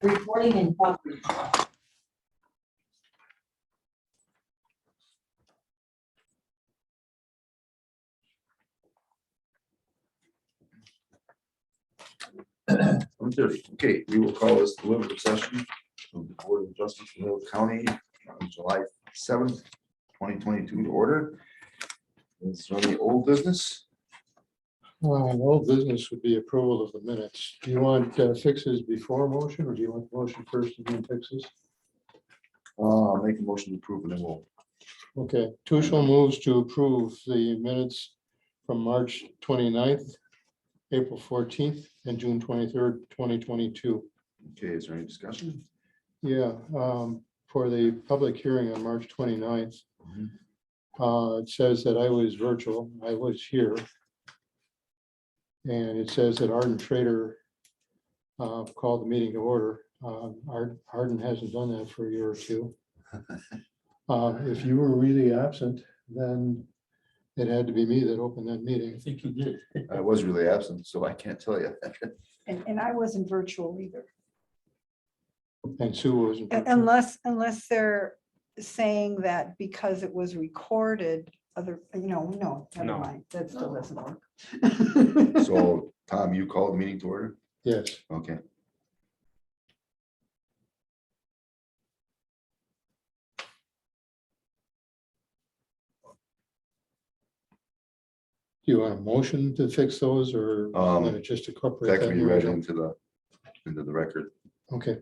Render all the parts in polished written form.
Reporting in progress. Okay, we will call this deliberative session of the Board of Adjustment for Middle County on July 7th, 2022 to order. Is there any old business? Old business would be approval of the minutes. Do you want fixes before motion, or do you want the motion first and then fixes? I'll make a motion to approve and then we'll. Okay, Tushel moves to approve the minutes from March 29th, April 14th, and June 23rd, 2022. Okay, is there any discussion? Yeah, for the public hearing on March 29th, it says that I was virtual, I was here. And it says that Arden Trader called the meeting to order. Arden hasn't done that for a year or two. If you were really absent, then it had to be me that opened that meeting. I think you did. I was really absent, so I can't tell you. And I wasn't virtual either, And Sue wasn't. unless they're saying that because it was recorded, no, never No. mind, that still doesn't work. So, Tom, you called the meeting to order? Yes, Okay. do you want a motion to fix those, or want to just incorporate That that? can be in the read motion? into the record. Okay,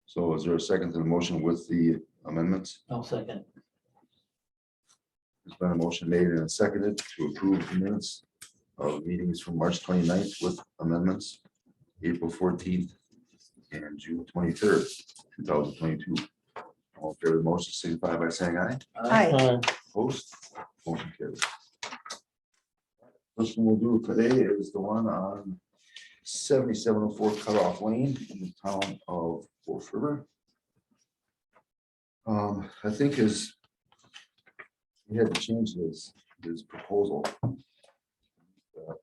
So is there a second to the motion with the amendments? I'll second. There's been a motion made and seconded to approve the minutes of meetings from March 29th with amendments, April 14th and June 23rd, 2022. All in favor of the motion, signify by saying aye. Hi, Opposed? Motion carries. First one we'll do today is the one on 7704 Cutoff Lane in the town of Wolf River. I think he had to change his proposal.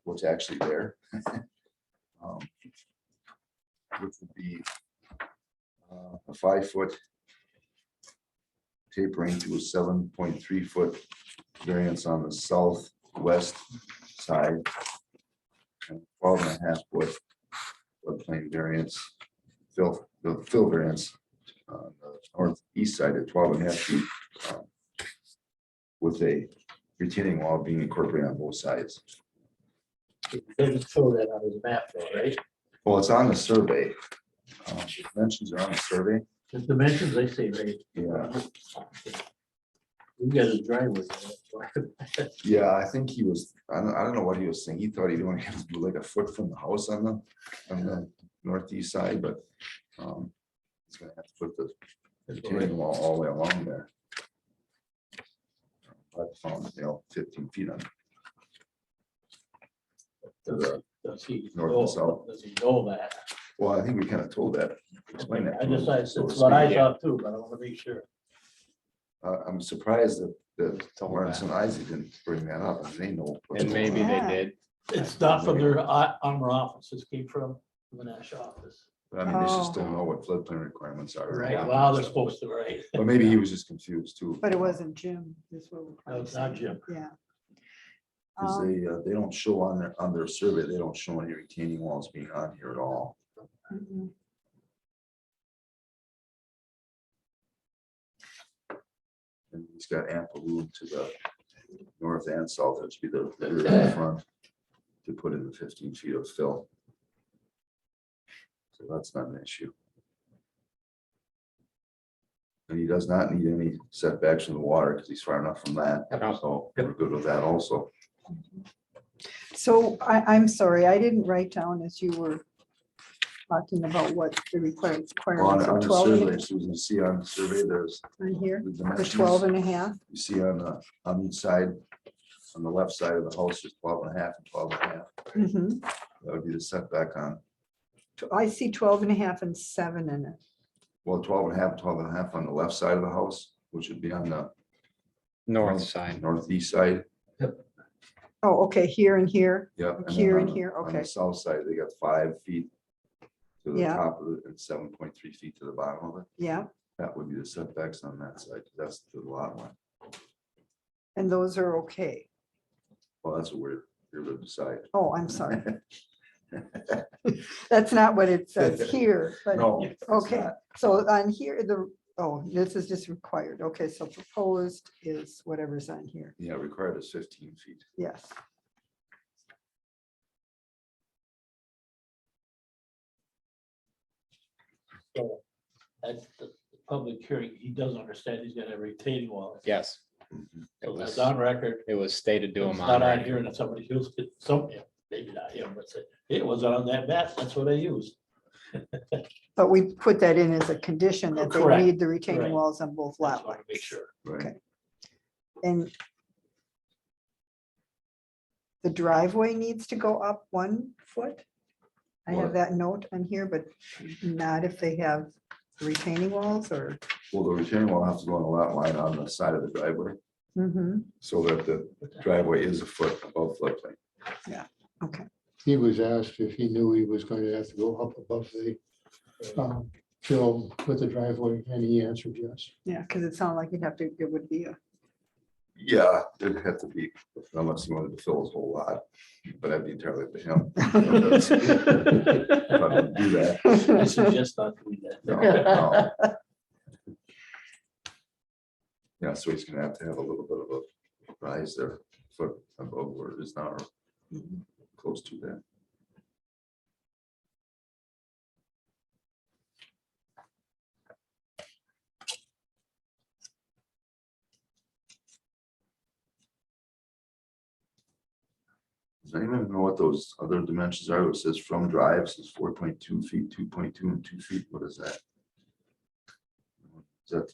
What's actually there. Which would be a 5-foot tapering to a 7.3 foot variance on the southwest side. And 12.5 foot floodplain variance, the fill variance on the northeast side at 12.5 feet. With a retaining wall being incorporated on both sides. Didn't show that on his map though, right? Well, it's on the survey. The dimensions are on the survey. The dimensions, they say, right? Yeah, You got his driveway. yeah, I think he was, I don't know what he was saying. He thought he'd only have to do like a foot from the house on the northeast side, but he's gonna have to put the retaining wall all the way along there. I found, 15 feet on Does he North know- and south. Does he know that? Well, I think we kind of told that. Explain that. I to just, him, that's so to what I speak. thought too, but I want to make sure. I'm surprised that Lawrence and Isaac didn't bring that up, and they know. what's And going maybe on. they Yeah. did. It's not from their armor office, it came from the Nash office. But I mean, they just don't know what floodplain requirements are. Right, well, they're supposed to, right? But maybe he was just confused too. but it wasn't Jim. Is what we're No, it's not Jim. Yeah. Because they don't show on their survey, they don't show any retaining walls being on here at all. Mm-mm. And he's got ample room to the north and south, that should be the rear and the front, to put in the 15 feet of fill. So that's not an issue. And he does not need any setbacks from the water because he's far enough from that. So we're good with that also. So I'm sorry, I didn't write down as you were talking about what the requirements On of the 12 survey, and Susan, you see on the survey, there's on here, the the dimensions. 12 and a half. You see on each side, on the left side of the house is 12.5 and 12.5. Mhm. That would be the setback on, I see 12 and a half and 7 in it. well, 12.5, 12.5 on the left side of the house, which would be on the North side. northeast side. Oh, okay, here and here. Yep. then Here and on the- here, On okay. the south side, they got 5 feet to the Yeah. top of it and 7.3 feet to the bottom of it. Yeah, That would be the setbacks on that side. That's the lot line. and those are okay. Well, that's what we're to decide. Oh, I'm sorry. That's not what it says here, but, No. it's okay, not. so on here, this is just required. Okay, so proposed is whatever's on here. Yeah, required is 15 feet. Yes. So at the public hearing, he does understand he's gonna have retaining walls. Yes, Mhm. it So that's was, on record. it was stated to It's him on not on record. here and somebody else, some, maybe not him, but say, it was on that map, that's what I used. But we put that in as a condition that they Correct, need the retaining correct. walls on both I just lot wanna lines. make sure. Right. Okay. And the driveway needs to go up 1 foot? I have What? that note on here, but not if they have retaining walls or. Well, the retaining wall has to go on the lot line on the side of the driveway Mhm. so that the driveway is a foot above floodplain. Okay, He was asked if he knew he was going to have to go up above the fill with the driveway, and he answered yes. yeah, because it sounded like it would be a, Yeah, it'd have to be, unless you wanted to fill his whole lot, but that'd be entirely up to him. If I would do that. I suggest not doing No, that. no. Yeah, so he's gonna have to have a little bit of a rise there, foot above where it is now, or close to that. Does anyone know what those other dimensions are? It says from drives is 4.2 feet, 2.2 and 2 feet. What is that?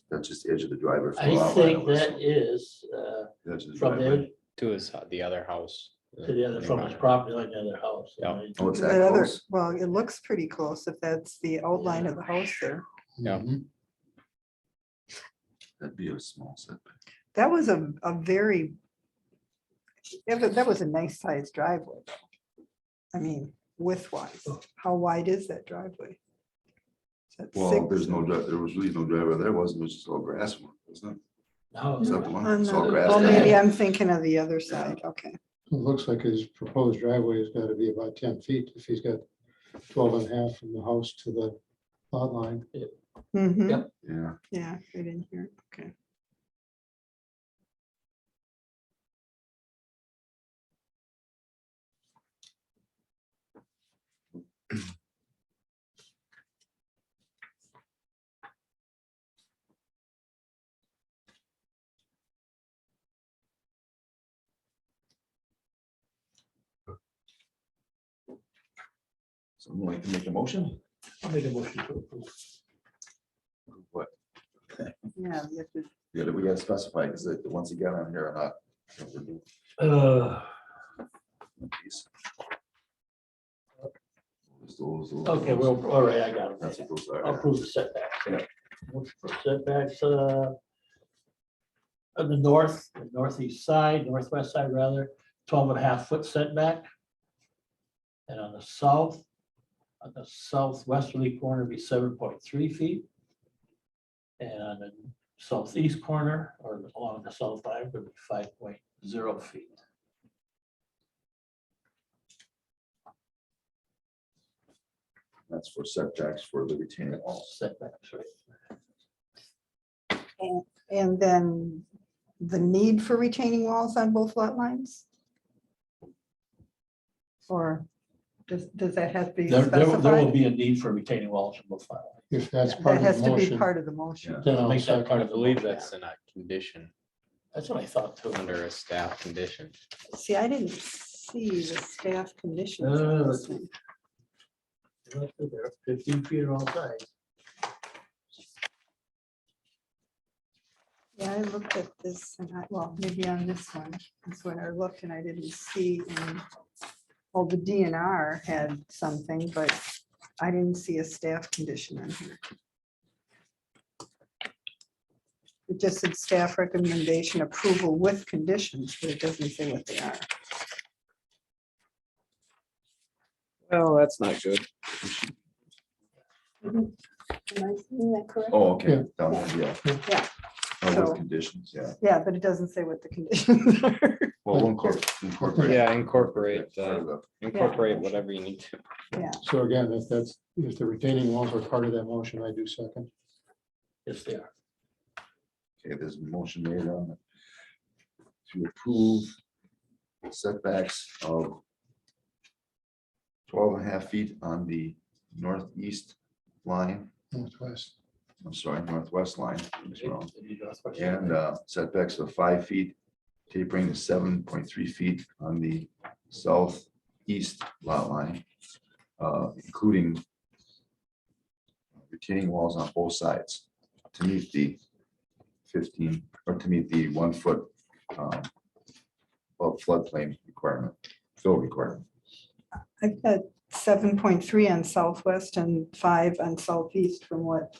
That's just the edge of the driveway. for the I lot line, think would that assume. is The edge of the from driveway. there To his, the other house. to the other, from his property line, to the other house. Yeah. Oh, it's that that other, close? well, it looks pretty close if that's the outline of the house there. Yeah. Mhm. That'd be a small setback. That was a very, that was a nice sized driveway. I mean, width wise, how wide is that driveway? Is that Well, 6? there's no, there was really no driveway there, wasn't it? It was just all grass, wasn't it? No, Is that the one? On It's all the- grass. Oh, there. maybe I'm thinking of the other side, okay. It looks like his proposed driveway has got to be about 10 feet if he's got 12 and a half from the house to the lot line. Mhm. Yep. Yeah, Yeah, right in here, okay. someone like to make a motion? I'll make a motion to approve. What? Yeah, you have to- Yeah, we gotta specify, because the ones you got on here are not. Okay, well, all right, I got That's it. what those I'll are. approve the setbacks. Yeah. Motion for setbacks, on the northeast side, northwest side rather, 12.5 foot setback. And on the southwesterly corner be 7.3 feet. And on the southeast corner or along the south line would be 5.0 feet. That's for setbacks for the retaining walls. Setbacks, right? And then the need for retaining walls on both lot lines? Or does that have to be There will specified? be a need for retaining walls in both files. If that's That part of has the to be motion, part of the motion. Yeah. then I'll Make that part second. of I the believe motion. that's in a condition, That's what I thought too. under a staff condition. See, I didn't see the staff conditions. No, on no, this no. one. 15 feet on all sides. Yeah, I looked at this and well, maybe on this one, that's when I looked and I didn't see well, the DNR had something, but I didn't see a staff condition on here. It just said staff recommendation approval with conditions, but it doesn't say what they are. Well, that's not good. Am I saying that correct? Oh, okay, Yeah. down there, yeah. Yeah. Oh, So- with conditions, yeah. Yeah, but it doesn't say what the conditions are. Well, we'll incorporate. Yeah, incorporate, Part of the- Incorporate whatever you need to. Yeah, So again, if the retaining walls are part of that motion, I do second. Yes, they are. Okay, there's a motion made on to approve setbacks of 12.5 feet on the northeast line, Northwest. I'm sorry, northwest line, I was wrong. And And setbacks of 5 feet, tapering to 7.3 feet on the southeast lot line, including retaining walls on both sides to meet the 15, or to meet the 1 foot of floodplain requirement, fill requirement. I've got 7.3 on southwest and 5 on southeast from what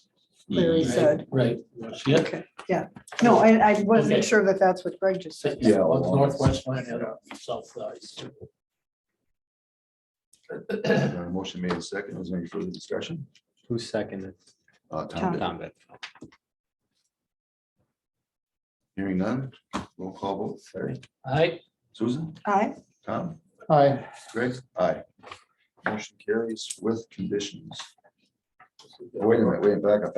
Larry said. Right. You wanna see it? Okay, yeah. No, I wasn't Okay. sure that that's what Greg just said. Yeah. On the northwest line and on the south side. Motion made second. Is there any further discussion? Who's seconded? Tom Tom. did. Tom did. Hearing none, roll call vote. Larry, Aye. Susan, Aye, Tom, Aye. Greg, aye. Motion carries with conditions. Wait a minute, back up.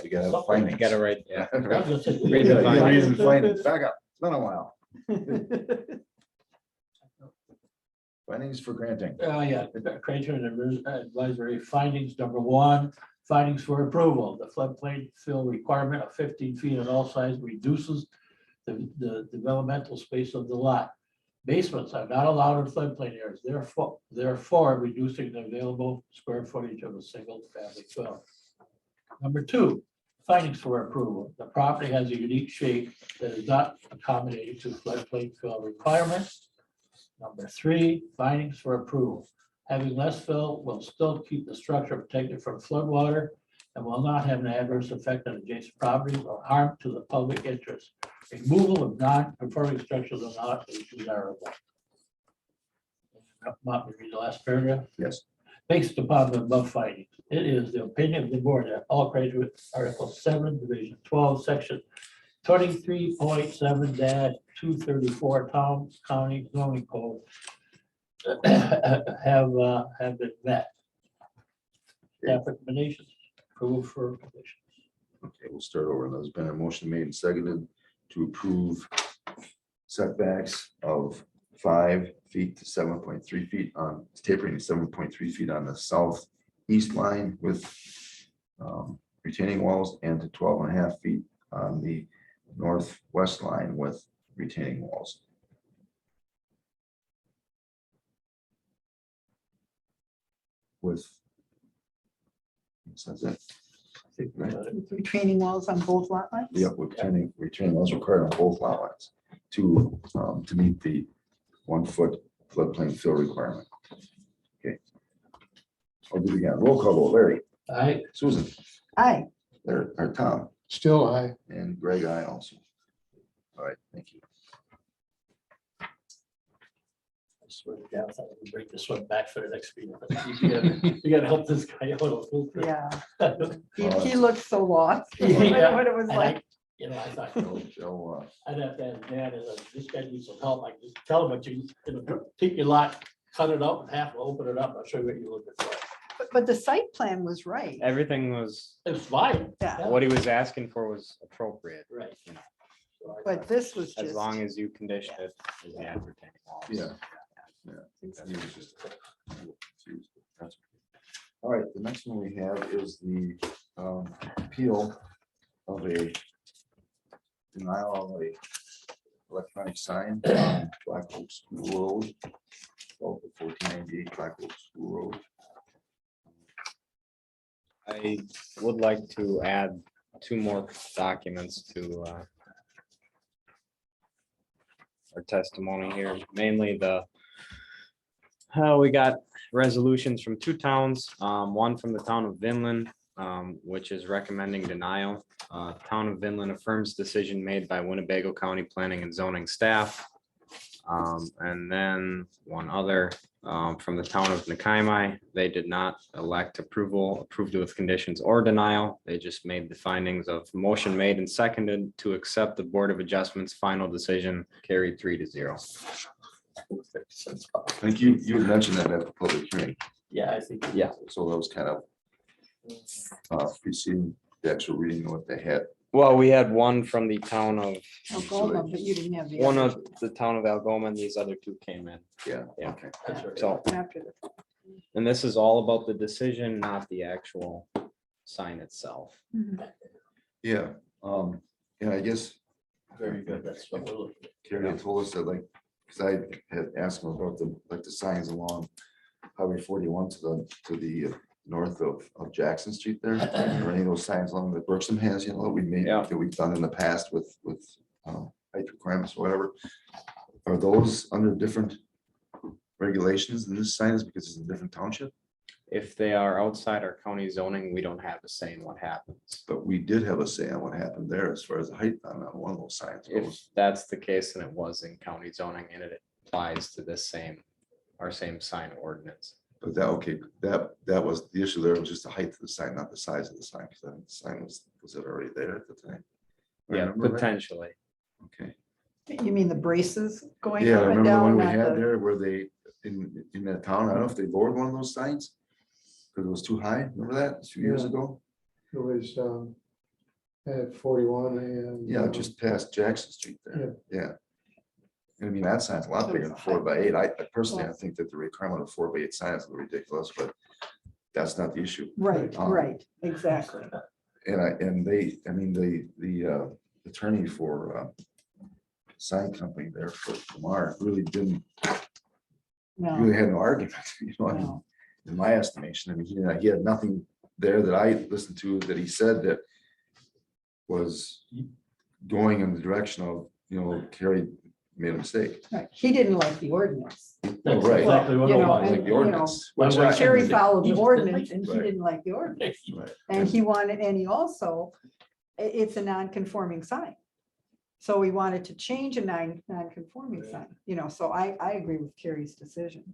We gotta have You findings. gotta write, yeah. I was gonna say, Read the Yeah, findings. reason findings. Back up. It's been a while. Findings for granting. Yeah, Criterion and advisory findings, number 1, findings for approval. The floodplain fill requirement of 15 feet on all sides reduces the developmental space of the lot. Basements are not allowed in floodplain areas, therefore reducing the available square footage of a single family dwelling. Number 2, findings for approval. The property has a unique shape that is not accommodated to floodplain fill requirements. Number 3, findings for approval. Having less fill will still keep the structure protected from floodwater and will not have an adverse effect on adjacent properties or harm to the public interest. Removal of non-conforming structures are not desirable. Want me to read the last paragraph? Yes. Based upon the above findings, it is the opinion of the board that all graduate Article 7, Division 12, Section 23.7-234 Town County zoning code have been met. Staff recommendations, approval for conditions. Okay, we'll start over. There's been a motion made and seconded to approve setbacks of 5 feet to 7.3 feet on tapering to 7.3 feet on the southeast line with retaining walls and to 12.5 feet on the northwest line with retaining walls. With. That's it. I think, right? retaining walls on both lot lines? Yep, with retaining walls required on both lot lines to meet the 1 foot floodplain fill requirement. Okay. I'll do it again. Roll call vote. Larry, Aye. Susan, Aye, there, or Tom, Still aye. and Greg, I also. All right, thank you. I swear to God, I thought we'd bring this one back for the next meeting. but You gotta help this guy out a little bit. yeah. Oh, He looked so lost. I Yeah. don't know what it was And like. I I thought, Joe, I'd have to ask Dad, this guy needs some help, I just tell him what take your lot, cut it up in half, open it up, I'll show you what you're looking for. But the site plan was right. Everything was, It's fine. Yeah. what he was asking for was appropriate, Right. you know, So I But thought- this was as just, long as you condition it as the retaining walls. yeah. He was just confused. That's okay. All right, the next one we have is the appeal of a denial of a electronic sign on Black Oak School Road. 1498 Black Oak School Road. I would like to add 2 more documents to our testimony here, mainly we got resolutions from 2 towns, one from the town of Vinland, which is recommending denial. Town of Vinland affirms decision made by Winnebago County Planning and Zoning staff. And then one other from the town of Nakaimai, they did not elect approval, approved with conditions or denial. They just made the findings of motion made and seconded to accept the Board of Adjustments' final decision, carried 3-0. I think you had mentioned that at the public hearing, Yeah, I think. Yeah. so that was kind of preceding the actual reading of what they had. Well, we had one from the town of, Algoma, but you didn't have the. one other of the town of Algoma, and these other two came in. Yeah. Yeah. Okay. That's right. So, two After the. and this is all about the decision, not the actual sign itself. Mhm. Yeah, I guess Very good. That's what we're looking at. Carrie had told us that like, because I had asked him about the signs along Highway 41 to the north of Jackson Street there. Or any of those signs along that Berksham has, that we made, Yeah. that we've done in the past with height requirements or whatever. Are those under different regulations than this sign is because it's a different township? If they are outside our county zoning, we don't have a say in what happens. But we did have a say on what happened there as far as the height on one of those signs If goes. that's the case, then it was in county zoning and it applies to this our same sign ordinance. But that was the issue there, was just the height of the sign, not the size of the sign, because the sign was it already there at the time? I Yeah, remember right? potentially. Okay, You mean the braces going yeah, I up and remember the one down? we not had the- there where they, in that town, I don't know if they lowered one of those signs. Because it was too high, remember that, a few years Yeah. ago? It was at 41 and. Yeah, just past Jackson Street there, yeah. And I mean, that sign's a lot So bigger it's than 4x8, I personally, I Yeah. think that the requirement of 4x8 sign is ridiculous, but that's not the issue. Right, Um, right, exactly. And the attorney for sign company there for Lamar really didn't, No, really had no argument, I mean, no. in my estimation. I mean, he had nothing there that I listened to that he said that was going in the direction of, Kerry made a mistake. Right. He didn't like the ordinance. That's right. exactly what You it know, Like was. and- the ordinance. Well, which we're I- saying- Kerry followed the He's- ordinance and he Right. didn't like the ordinance. Right. And he wanted, and he also, it's a non-conforming sign. So we wanted to change a non-conforming sign, so I agree with Kerry's decision.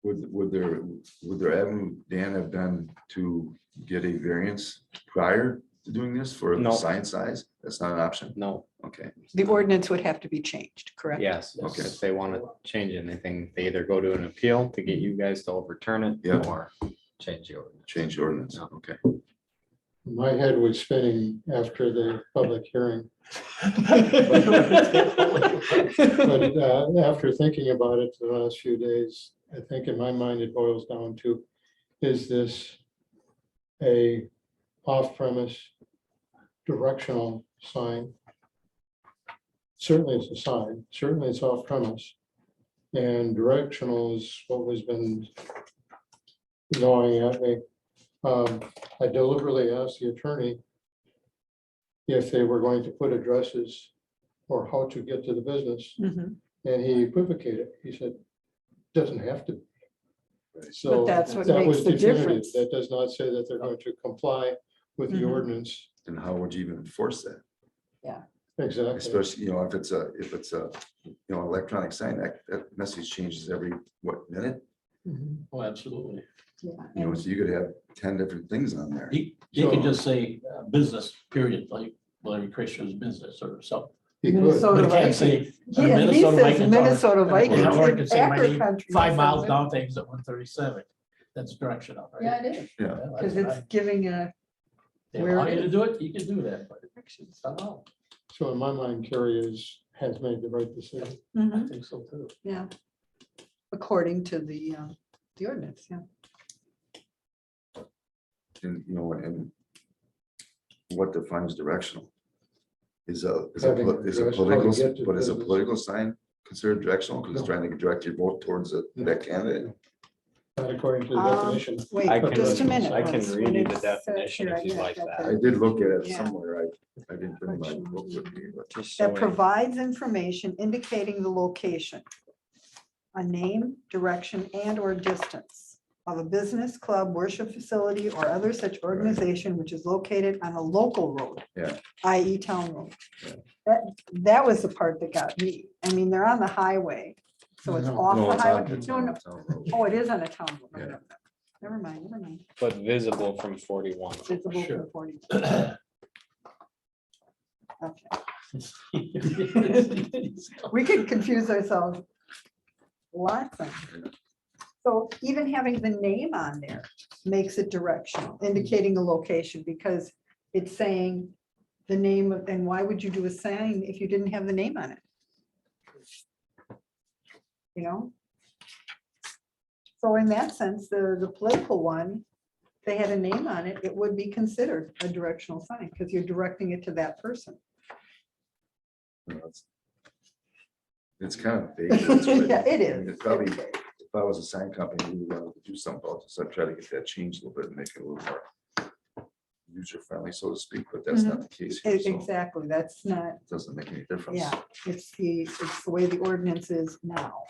Would there avenue, Dan, have been to get a variance prior to doing this for the No. sign size? That's not an option? No, Okay, The ordinance would have to be changed, correct? yes, Okay. if they want to change anything, they either go to an appeal to get you guys to overturn it Yeah. or change the ordinance. change the ordinance, No. okay. My head was spinning after the public hearing, but after thinking about it the last few days, I think in my mind it boils down to, is this a off-premise directional sign? Certainly it's a sign, certainly it's off-premise. And directional is what has been gnawing at me. I deliberately asked the attorney if they were going to put addresses or how to get to the business, Mhm. and he equivocated. He said, doesn't have to. So But that's what that makes was the definitive. difference. That does not say that they're going to comply with the Mhm. ordinance. And how would you even enforce that? Exactly. Especially, if it's a electronic sign, that message changes every, minute? Mhm. Oh, absolutely. Yeah, So you could have 10 different things on there. You can just say business, period, like Larry Christian's business or something. He could. Minnesota But can't say. Vikings. Yeah, he Minnesota says Vikings are- Minnesota Vikings. Or it in can say my Packer name country, 5 he miles says down things at 137. That's directional, right? Yeah, it is, Yeah, Yeah, because that's it's giving a They where allow it you to is. do it, you can do that, but direction. somehow, So in my mind, Kerry has made the right decision. I Mhm, think so too. Yeah. According to the ordinance, yeah. and and what defines directional? Is a Having addressed how to political, get to but is a business. political sign considered directional? Because it's No. trying to direct your vote towards that candidate? Not according to the Um, definition. Wait, I can- just a minute. I can Liz, read when you it the says definition here, if you'd yeah, like got that. I did look at it Yeah. somewhere. I didn't bring my book with me, but Just so That we- provides information indicating the location, a name, direction, and or distance of a business, club, worship facility, or other such organization which is located on a local road. Yeah. I.e. town road. Yeah. That was the part that got me. I mean, they're on the highway, so it's No. off No, the it's highway. on the No, no. town road. Oh, it is on a town road. Yeah. Never mind, never mind. But visible from 41. Visible Sure. from 40. Okay. We could confuse ourselves. Lots of. So even having the name on there makes it directional, indicating a location, because it's saying the name of, and why would you do a sign if you didn't have the name on it? You know? So in that sense, the political one, if they had a name on it, it would be considered a directional sign, because you're directing it to that person. You know, it's kind of big. That's what Yeah, it is. It's probably, if I was a sign company, we would want to do something about this. I'd try to get that changed a little bit and make it a little more user-friendly, so to speak, but that's not the case here, so it Exactly, that's not, doesn't make any difference. yeah, it's the way the ordinance is now.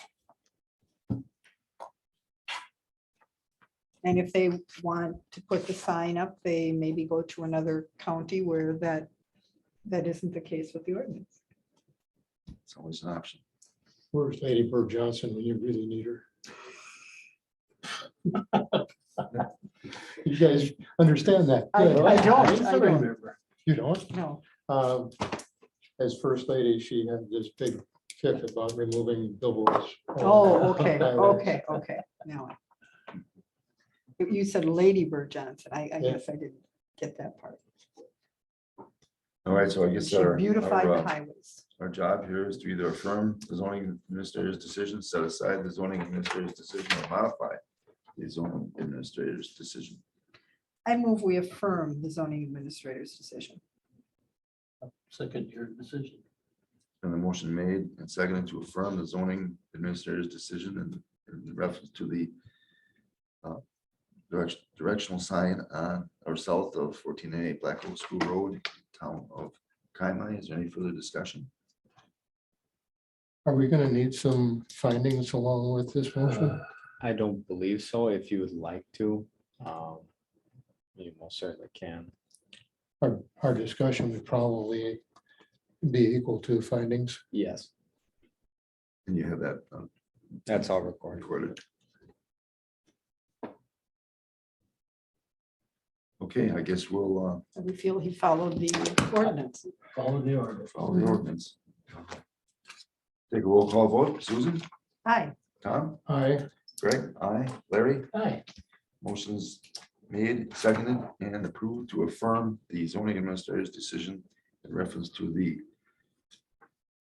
And if they want to put the sign up, they maybe go to another county where that isn't the case with the ordinance. It's always an option. Where's Lady Bird Johnson when you really need her? You guys understand that? I Good. don't. remember. You don't? No, As first lady, she had this big fit about removing billboards. oh, okay, now. You said Lady Bird Johnson, I guess I didn't get that part. All right, so I guess She beautified the highways. our job here is to either affirm the zoning administrator's decision, set aside the zoning administrator's decision, or modify the zoning administrator's decision. I move we affirm the zoning administrator's decision. Second, your decision. And the motion made and seconded to affirm the zoning administrator's decision in reference to the directional sign on or south of 1488 Black Oak School Road, town of Kaimai. Is there any further discussion? Are we gonna need some findings along with this motion? I don't believe so. If you would like to, you most certainly can. Our discussion would probably be equal to findings. Yes, And you have that that's all recorded. recorded. Okay, I guess we'll So we feel he followed the ordinance. Follow the order. follow the ordinance. Take a roll call vote. Susan, Aye. Tom, Aye. Greg, aye, Larry. Aye. Motion's made, seconded, and approved to affirm the zoning administrator's decision in reference to the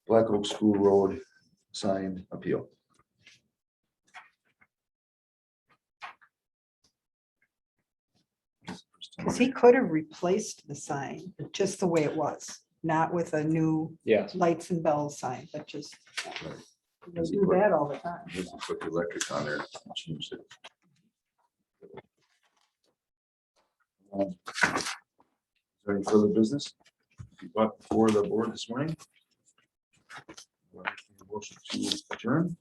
Black Oak School Road signed appeal. Because he could have replaced the sign just the way it was, not with a new Yes. lights and bells sign, but just. Right. They do that all the time. Just put the electric on there and changed it. Is there any further business you brought before the board this morning? Motion to adjourn.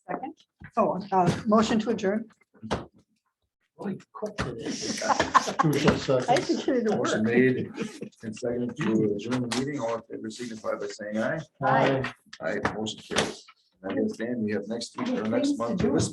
Second. Oh, motion to adjourn. Boy, quick today. Crucial I seconds. think it Motion worked. made and seconded to adjourn the meeting. All in favor signify by saying aye. Aye. Aye, motion carries. I guess, Dan, we have next week or Things next to month do. or this month.